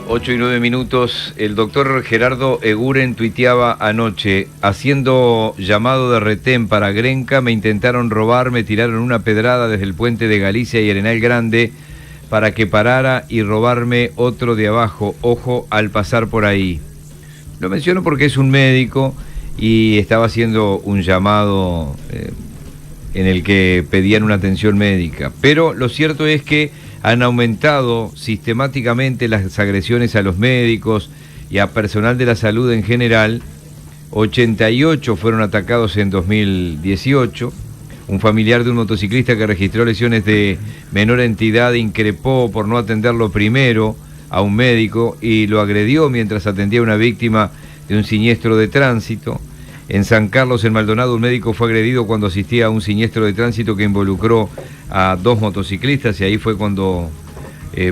8:09. El doctor Gerardo Eguren tuiteaba anoche: haciendo llamado de retén para Grenca, me intentaron robar, me tiraron una pedrada desde el puente de Galicia y Arenal Grande para que parara y robarme otro de abajo. Ojo al pasar por ahí. Lo menciono porque es un médico y estaba haciendo un llamado en el que pedían una atención médica. Pero lo cierto es que han aumentado sistemáticamente las agresiones a los médicos y a personal de la salud en general. 88 fueron atacados en 2018. Un familiar de un motociclista que registró lesiones de menor entidad increpó por no atenderlo primero a un médico y lo agredió mientras atendía a una víctima de un siniestro de tránsito. En San Carlos, en Maldonado, un médico fue agredido cuando asistía a un siniestro de tránsito que involucró a 2 motociclistas y ahí fue cuando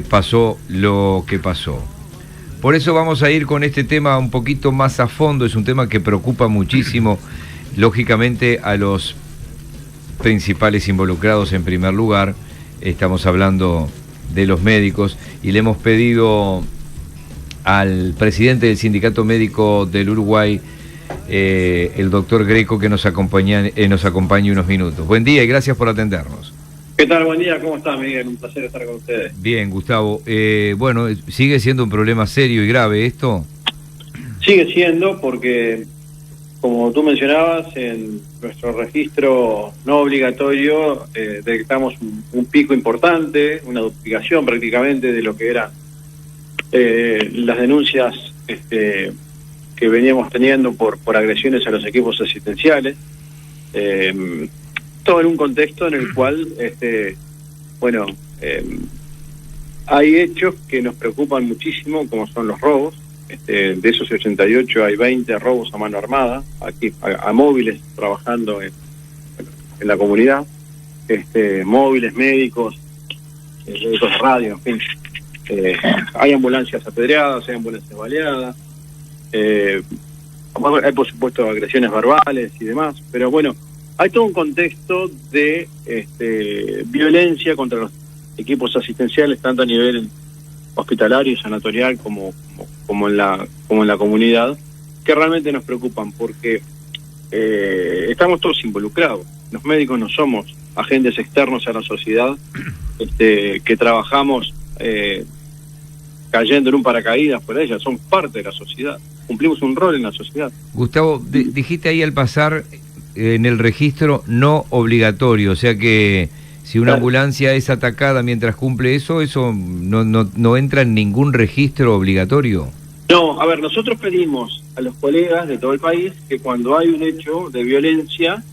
pasó lo que pasó. Por eso vamos a ir con este tema un poquito más a fondo. Es un tema que preocupa muchísimo, lógicamente, a los principales involucrados. En primer lugar, estamos hablando de los médicos y le hemos pedido al presidente del Sindicato Médico del Uruguay, el doctor Greco, que nos acompañe unos minutos. Buen día y gracias por atendernos. ¿Qué tal? Buen día, ¿cómo está, Miguel? Un placer estar con ustedes. Bien, Gustavo. Bueno, ¿sigue siendo un problema serio y grave esto? Sigue siendo porque, como tú mencionabas, en nuestro registro no obligatorio detectamos un pico importante, una duplicación prácticamente de lo que eran las denuncias que veníamos teniendo por agresiones a los equipos asistenciales, todo en un contexto en el cual hay hechos que nos preocupan muchísimo, como son los robos. De esos 88 hay 20 robos a mano armada, aquí a móviles trabajando en la comunidad, móviles, médicos de radio, en fin. Hay ambulancias apedreadas, hay ambulancias baleadas, hay por supuesto agresiones verbales y demás, pero bueno, hay todo un contexto de violencia contra los equipos asistenciales, tanto a nivel hospitalario y sanatorial como en la comunidad, que realmente nos preocupan porque estamos todos involucrados. Los médicos no somos agentes externos a la sociedad, que trabajamos cayendo en un paracaídas por ella, son parte de la sociedad, cumplimos un rol en la sociedad. Gustavo, dijiste ahí al pasar en el registro no obligatorio, o sea que si una ambulancia es atacada mientras cumple eso no entra en ningún registro obligatorio. No, a ver, nosotros pedimos a los colegas de todo el país que cuando hay un hecho de violencia,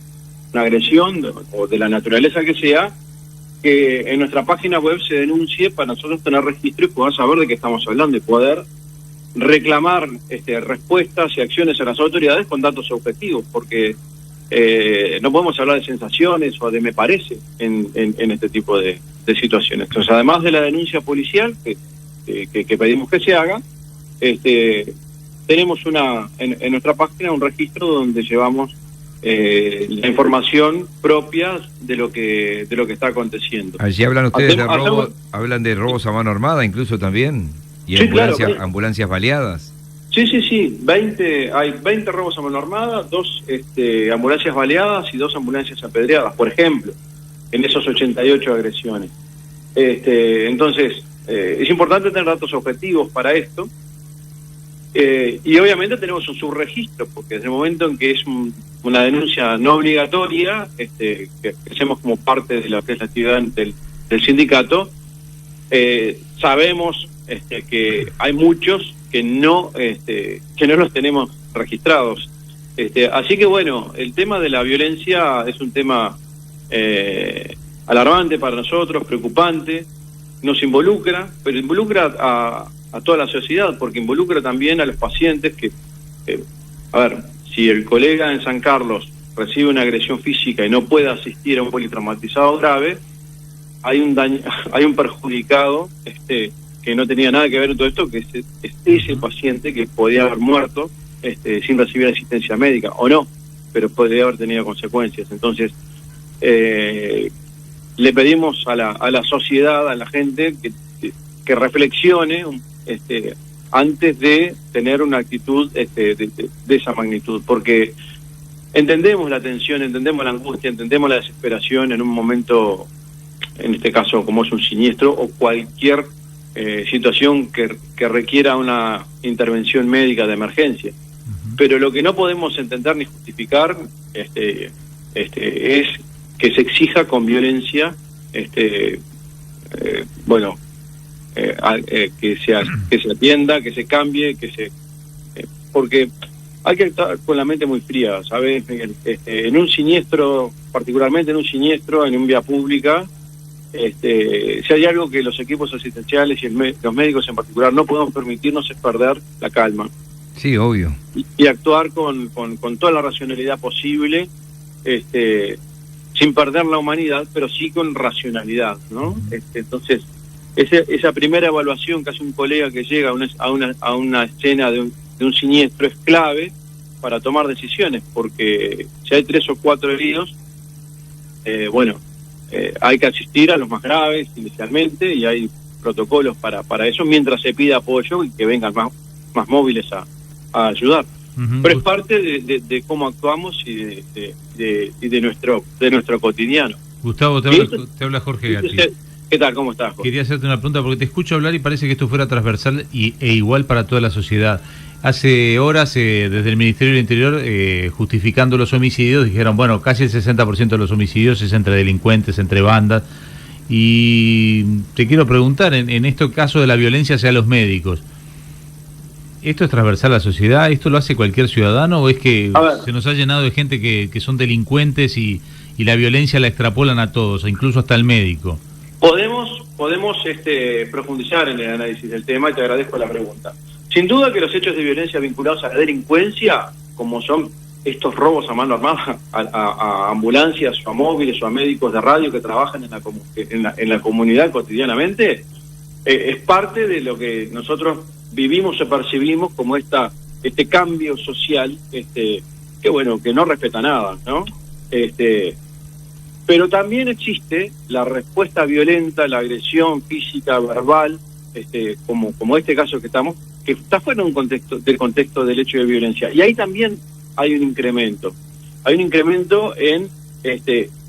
una agresión o de la naturaleza que sea, que en nuestra página web se denuncie para nosotros tener registro y poder saber de qué estamos hablando y poder reclamar respuestas y acciones a las autoridades con datos objetivos, porque no podemos hablar de sensaciones o de me parece en este tipo de situaciones. Entonces, además de la denuncia policial que pedimos que se haga, tenemos en nuestra página un registro donde llevamos la información propia de lo que está aconteciendo. Allí hablan ustedes de robos, hablan de robos a mano armada incluso también, y sí, ambulancias baleadas. Sí, hay 20 robos a mano armada, 2 ambulancias baleadas y 2 ambulancias apedreadas, por ejemplo, en esos 88 agresiones. Entonces, es importante tener datos objetivos para esto, y obviamente tenemos un subregistro, porque desde el momento en que es una denuncia no obligatoria, que hacemos como parte de lo que es la actividad del sindicato, sabemos que hay muchos que no los tenemos registrados. Así que bueno, el tema de la violencia es un tema alarmante para nosotros, preocupante, nos involucra, pero involucra a toda la sociedad, porque involucra también a los pacientes que, a ver, si el colega en San Carlos recibe una agresión física y no puede asistir a un politraumatizado grave, hay un perjudicado que no tenía nada que ver en todo esto, que es ese paciente que podía haber muerto sin recibir asistencia médica, o no, pero podría haber tenido consecuencias. Entonces, le pedimos a la sociedad, a la gente, que reflexione antes de tener una actitud de esa magnitud, porque entendemos la tensión, entendemos la angustia, entendemos la desesperación en un momento, en este caso como es un siniestro o cualquier situación que requiera una intervención médica de emergencia. Pero lo que no podemos entender ni justificar es que se exija con violencia que se atienda, que se cambie, porque hay que estar con la mente muy fría, ¿sabes, Miguel? En un siniestro, particularmente en un siniestro, en un vía pública, si hay algo que los equipos asistenciales y los médicos en particular no podemos permitirnos es perder la calma. Sí, obvio. Y actuar con toda la racionalidad posible, sin perder la humanidad, pero sí con racionalidad, ¿no? Entonces, esa primera evaluación que hace un colega que llega a una escena de un siniestro es clave para tomar decisiones, porque si hay 3 o 4 heridos, hay que asistir a los más graves inicialmente, y hay protocolos para eso, mientras se pide apoyo y que vengan más móviles a ayudar. Pero es parte de cómo actuamos y de nuestro cotidiano. Gustavo, te habla Jorge Gatti. ¿Qué tal? ¿Cómo estás, Jorge? Quería hacerte una pregunta porque te escucho hablar y parece que esto fuera transversal e igual para toda la sociedad. Hace horas, desde el Ministerio del Interior, justificando los homicidios, dijeron, bueno, casi el 60% de los homicidios es entre delincuentes, entre bandas. Y te quiero preguntar, en este caso de la violencia hacia los médicos, ¿esto es transversal a la sociedad? ¿Esto lo hace cualquier ciudadano? ¿O es que se nos ha llenado de gente que son delincuentes y la violencia la extrapolan a todos, incluso hasta el médico? Podemos profundizar en el análisis del tema y te agradezco la pregunta. Sin duda que los hechos de violencia vinculados a la delincuencia, como son estos robos a mano armada a ambulancias o a móviles o a médicos de radio que trabajan en la comunidad cotidianamente, es parte de lo que nosotros vivimos o percibimos como este cambio social que no respeta nada, ¿no? Pero también existe la respuesta violenta, la agresión física, verbal, como este caso que está fuera del contexto del hecho de violencia. Y ahí también hay un incremento. Hay un incremento en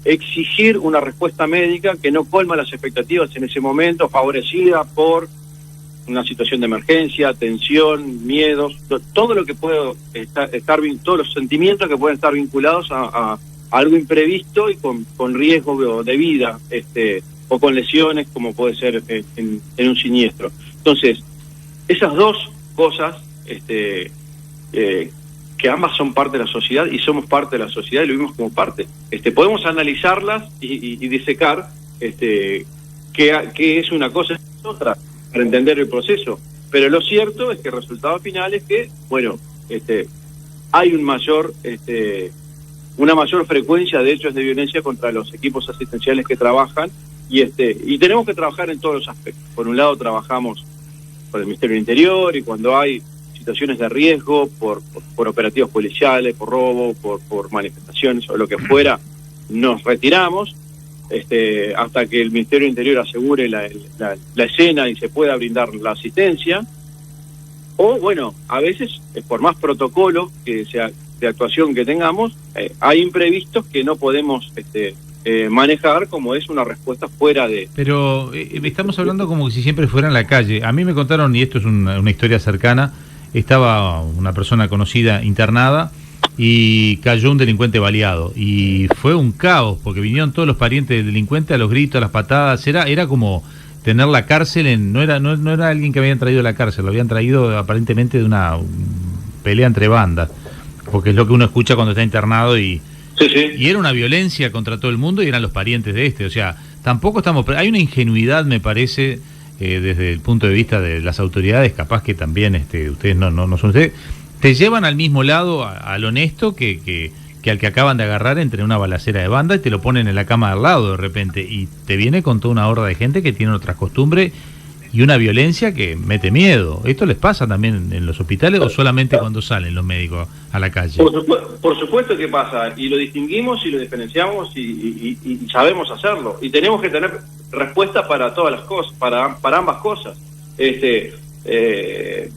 exigir una respuesta médica que no colma las expectativas en ese momento, favorecida por una situación de emergencia, tensión, miedos, todo lo que puede todos los sentimientos que pueden estar vinculados a algo imprevisto y con riesgo de vida, o con lesiones, como puede ser en un siniestro. Entonces, esas dos cosas, que ambas son parte de la sociedad y somos parte de la sociedad y lo vimos como parte. Podemos analizarlas y disecar qué es una cosa y qué es otra para entender el proceso. Pero lo cierto es que el resultado final es que, hay una mayor frecuencia de hechos de violencia contra los equipos asistenciales que trabajan y tenemos que trabajar en todos los aspectos. Por un lado trabajamos por el Ministerio del Interior y cuando hay situaciones de riesgo por operativos policiales, por robo, por manifestaciones o lo que fuera, nos retiramos hasta que el Ministerio del Interior asegure la escena y se pueda brindar la asistencia. O a veces por más protocolo que sea de actuación que tengamos, hay imprevistos que no podemos manejar, como es una respuesta fuera de... Pero estamos hablando como si siempre fuera en la calle. A mí me contaron, y esto es una historia cercana, estaba una persona conocida internada y cayó un delincuente baleado. Y fue un caos, porque vinieron todos los parientes del delincuente a los gritos, a las patadas. Era como tener la cárcel no era alguien que habían traído a la cárcel, lo habían traído aparentemente de una pelea entre bandas, porque es lo que uno escucha cuando está internado y era una violencia contra todo el mundo y eran los parientes de o sea, tampoco hay una ingenuidad, me parece, desde el punto de vista de las autoridades, capaz que también ustedes no son ustedes, te llevan al mismo lado al honesto que al que acaban de agarrar entre una balacera de banda y te lo ponen en la cama al lado de repente y te viene con toda una horda de gente que tiene otras costumbres y una violencia que mete miedo. ¿Esto les pasa también en los hospitales o solamente cuando salen los médicos a la calle? Por supuesto que pasa, y lo distinguimos y lo diferenciamos y sabemos hacerlo. Y tenemos que tener respuestas para todas las cosas, para ambas cosas.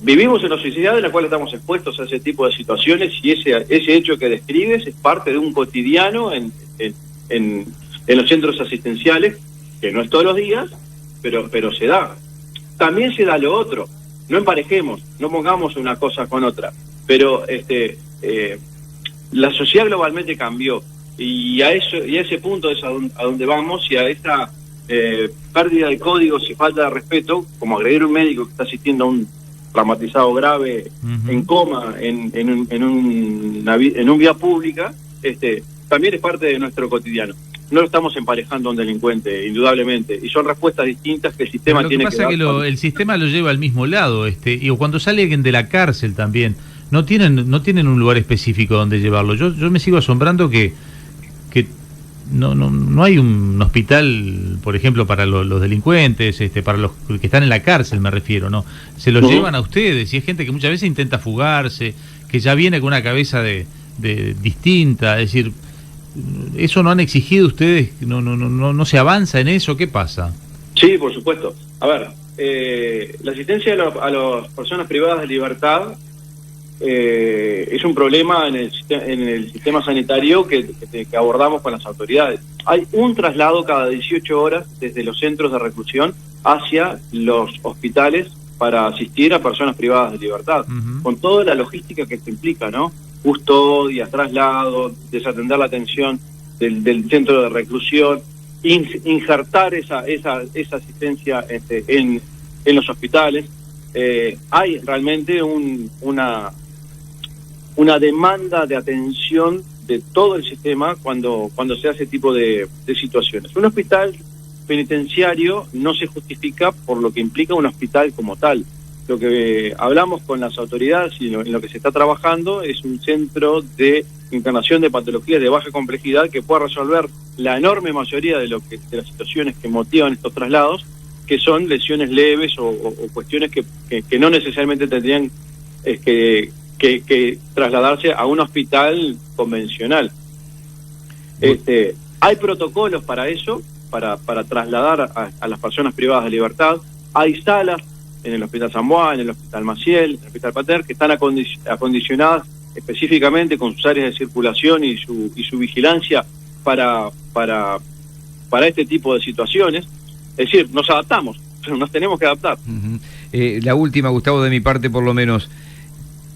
vivimos en una sociedad en la cual estamos expuestos a ese tipo de situaciones, y ese hecho que describes es parte de un cotidiano en los centros asistenciales, que no es todos los días, pero se da. También se da lo otro. No emparejemos, no pongamos una cosa con otra, pero la sociedad globalmente cambió, y a ese punto es a donde vamos, y a esa pérdida de códigos y falta de respeto, como agredir a un médico que está asistiendo a un traumatizado grave, en coma, en un vía pública, también es parte de nuestro cotidiano. No lo estamos emparejando a un delincuente, indudablemente, y son respuestas distintas que el sistema tiene que dar. Lo que pasa es que el sistema lo lleva al mismo lado, y cuando sale alguien de la cárcel también, no tienen un lugar específico donde llevarlo. Yo me sigo asombrando que no hay un hospital, por ejemplo, para los delincuentes, para los que están en la cárcel, me refiero, ¿no? Se los llevan a ustedes, y hay gente que muchas veces intenta fugarse, que ya viene con una cabeza de distinta, es decir, ¿eso no han exigido ustedes? ¿No se avanza en eso? ¿Qué pasa? Sí, por supuesto. A ver, la asistencia a las personas privadas de libertad es un problema en el sistema sanitario que abordamos con las autoridades. Hay un traslado cada 18 horas desde los centros de reclusión hacia los hospitales para asistir a personas privadas de libertad, con toda la logística que esto implica, ¿no? Custodias, traslados, desatender la atención del centro de reclusión, injertar esa asistencia en los hospitales. Hay realmente una demanda de atención de todo el sistema cuando se hace tipo de situaciones. Un hospital penitenciario no se justifica por lo que implica un hospital como tal. Lo que hablamos con las autoridades y en lo que se está trabajando es un centro de internación de patologías de baja complejidad que pueda resolver la enorme mayoría de las situaciones que motivan estos traslados, que son lesiones leves o cuestiones que no necesariamente tendrían que trasladarse a un hospital convencional. Hay protocolos para eso, para trasladar a las personas privadas de libertad. Hay salas en el Hospital San Juan, en el Hospital Maciel, en el Hospital Pater, que están acondicionadas específicamente con sus áreas de circulación y su vigilancia para este tipo de situaciones. Es decir, nos adaptamos, nos tenemos que adaptar. La última, Gustavo, de mi parte por lo menos.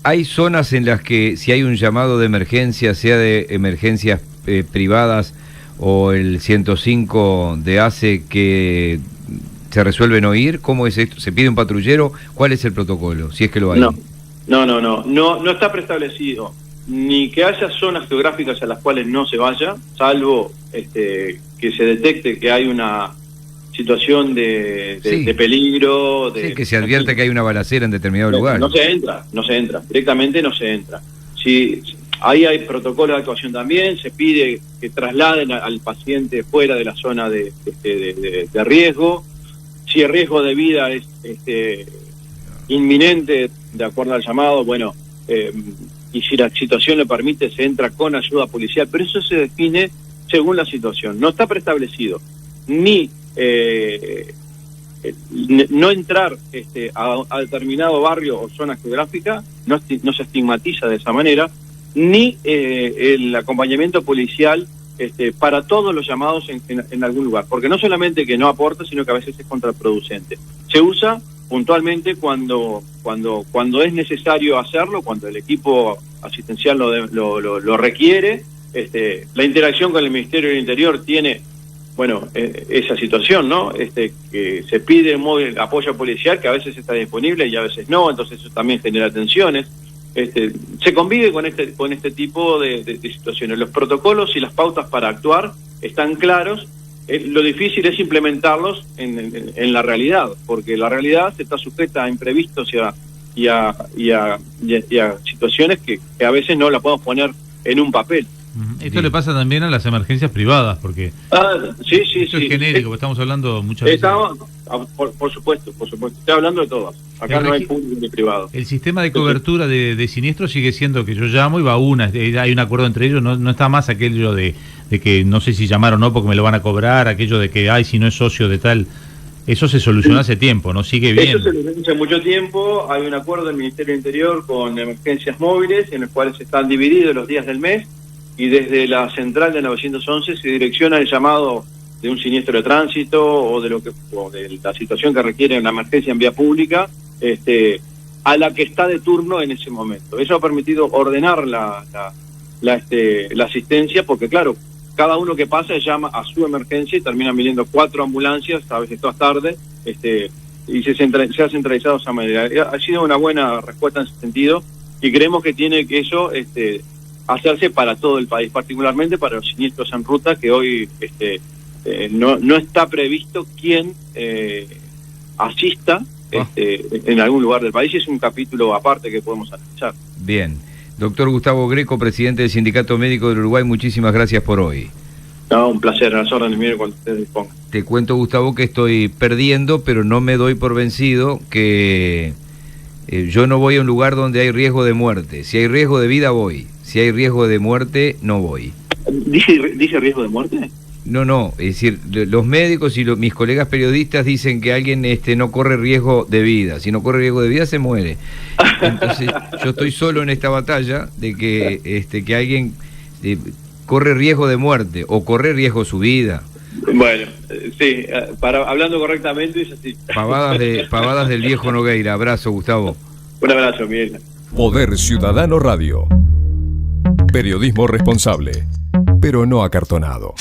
¿Hay zonas en las que si hay un llamado de emergencia, sea de emergencias privadas o el 105 de ACE, que se resuelve no ir? ¿Cómo es esto? ¿Se pide un patrullero? ¿Cuál es el protocolo, si es que lo hay? No está preestablecido ni que haya zonas geográficas a las cuales no se vaya, salvo que se detecte que hay una situación de peligro. Sí, que se advierte que hay una balacera en determinado lugar. No se entra, directamente no se entra. Sí, ahí hay protocolo de actuación también, se pide que trasladen al paciente fuera de la zona de riesgo. Si el riesgo de vida es inminente, de acuerdo al llamado, bueno, y si la situación le permite, se entra con ayuda policial, pero eso se define según la situación. No está preestablecido ni no entrar a determinado barrio o zona geográfica, no se estigmatiza de esa manera, ni el acompañamiento policial para todos los llamados en algún lugar, porque no solamente que no aporta, sino que a veces es contraproducente. Se usa puntualmente cuando es necesario hacerlo, cuando el equipo asistencial lo requiere. La interacción con el Ministerio del Interior tiene, bueno, esa situación, ¿no? Que se pide un móvil apoyo policial que a veces está disponible y a veces no, entonces eso también genera tensiones. Se convive con este tipo de situaciones. Los protocolos y las pautas para actuar están claros. Lo difícil es implementarlos en la realidad, porque la realidad está sujeta a imprevistos y a situaciones que a veces no la podemos poner en un papel. Esto le pasa también a las emergencias privadas, porque sí, esto es genérico, porque estamos hablando muchas veces. Por supuesto, estoy hablando de todas. Acá no hay público ni privado. El sistema de cobertura de siniestros sigue siendo que yo llamo y va una, hay un acuerdo entre ellos, no está más aquello de que no sé si llamar o no porque me lo van a cobrar, aquello de que si no es socio de tal. Eso se solucionó hace tiempo, ¿no? Sigue bien. Eso se solucionó hace mucho tiempo. Hay un acuerdo del Ministerio del Interior con emergencias móviles en los cuales están divididos los días del mes, y desde la central de 911 se direcciona el llamado de un siniestro de tránsito o de la situación que requiere una emergencia en vía pública, a la que está de turno en ese momento. Eso ha permitido ordenar la asistencia, porque claro, cada uno que pasa llama a su emergencia y terminan viniendo 4 ambulancias, a veces todas tarde, y se ha centralizado de esa manera. Ha sido una buena respuesta en ese sentido, y creemos que tiene que eso hacerse para todo el país, particularmente para los siniestros en ruta, que hoy no está previsto quién asista en algún lugar del país. Es un capítulo aparte que podemos analizar. Bien. Doctor Gustavo Greco, presidente del Sindicato Médico del Uruguay, muchísimas gracias por hoy. No, un placer, a las órdenes, mire, cuando ustedes dispongan. Te cuento, Gustavo, que estoy perdiendo, pero no me doy por vencido, que yo no voy a un lugar donde hay riesgo de muerte. Si hay riesgo de vida, voy. Si hay riesgo de muerte, no voy. ¿Dice riesgo de muerte? No, es decir, los médicos y mis colegas periodistas dicen que alguien no corre riesgo de vida. Si no corre riesgo de vida, se muere. Entonces, yo estoy solo en esta batalla de que alguien corre riesgo de muerte o corre riesgo su vida. Bueno, sí, hablando correctamente es así. Pavadas del viejo Nogueira. Abrazo, Gustavo. Un abrazo, Miguel. Poder Ciudadano Radio. Periodismo responsable, pero no acartonado.